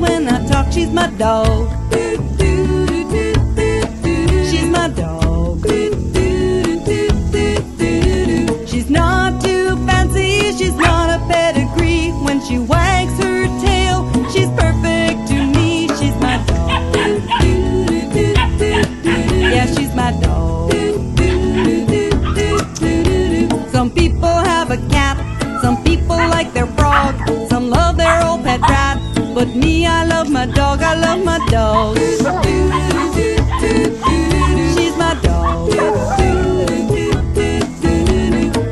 when I talk. She's my dog. She's my dog. She's not too fancy, she's not a pedigree. When she wags her tail, she's perfect to me. She's my dog. Yeah, she's my dog. Some people have a cat, some people like their frog, some love their old pet rat, but me, I love my dog, I love my dog. She's my dog.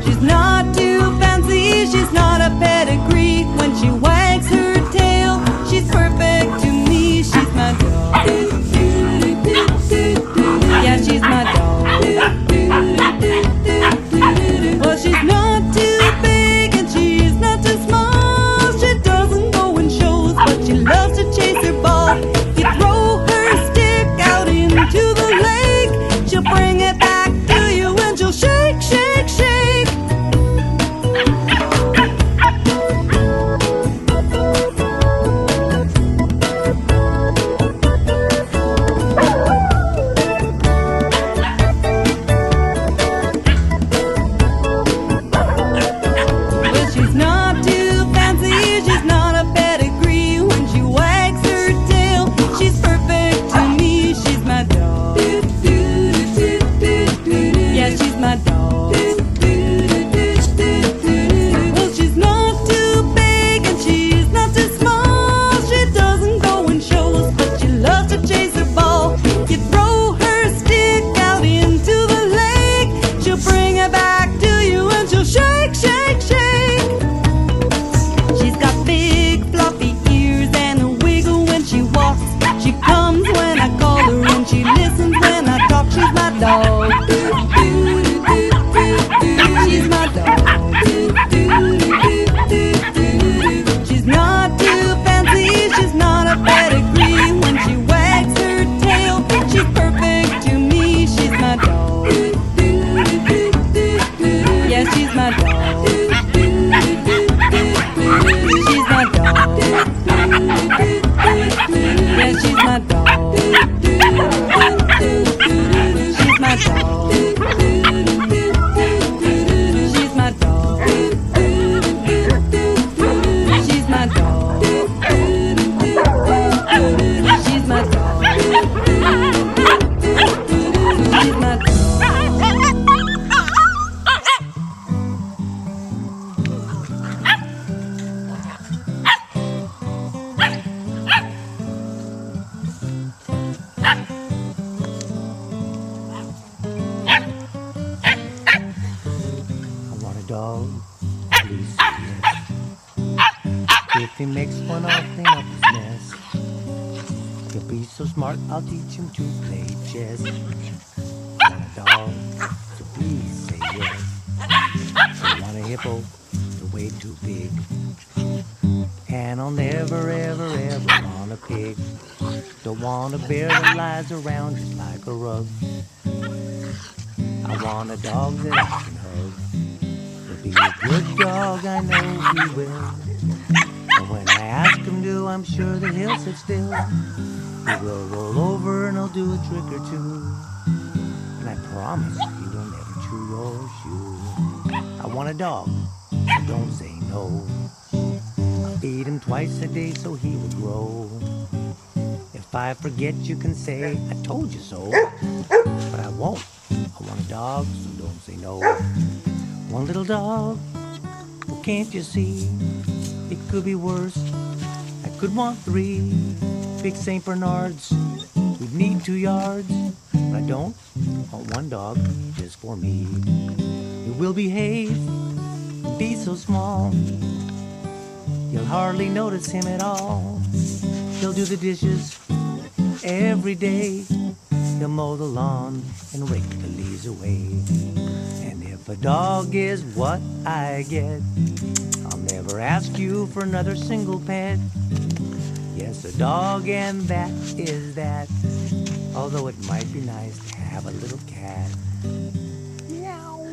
She's not too fancy, she's not a pedigree. When she wags her tail, she's perfect to me. She's my dog. Yeah, she's my dog. Well, she's not too big and she's not too small. She doesn't go in shows, but she loves to chase her ball. You throw her stick out into the lake, she'll bring it back to you and she'll shake, shake, shake. Well, she's not too fancy, she's not a pedigree. When she wags her tail, she's perfect to me. She's my dog. Yeah, she's my dog. Well, she's not too big and she's not too small. She doesn't go in shows, but she loves to chase her ball. You throw her stick out into the lake, she'll bring it back to you and she'll shake, shake, shake. She's got big fluffy ears and a wiggle when she walks. She comes when I call her and she listens when I talk. She's my dog. She's my dog. She's not too fancy, she's not a pedigree. When she wags her tail, she's perfect to me. She's my dog. Yeah, she's my dog. She's my dog. Yeah, she's my dog. She's my dog. She's my dog. She's my dog. She's my dog. She's my dog. I want a dog, please say yes. If he makes fun, I'll clean up his mess. He'll be so smart, I'll teach him to play chess. I want a dog, so please say yes. I want a hippo, they're way too big. And I'll never, ever, ever want a pig. Don't want a bear that lies around just like a rug. I want a dog that I can hug. He'll be a good dog, I know he will. And when I ask him to, I'm sure that he'll sit still. He will roll over and he'll do a trick or two. And I promise he will never chew your shoe. I want a dog, so don't say no. I'll feed him twice a day so he will grow. If I forget, you can say, I told you so. But I won't. I want a dog, so don't say no. One little dog, well, can't you see? It could be worse. I could want 3 big St. Bernards. We'd need 2 yards. But I don't want one dog just for me. He will behave and be so small. You'll hardly notice him at all. He'll do the dishes every day. He'll mow the lawn and rake the leaves away. And if a dog is what I get, I'll never ask you for another single pet. Yes, a dog, and that is that. Although it might be nice to have a little cat. Meow.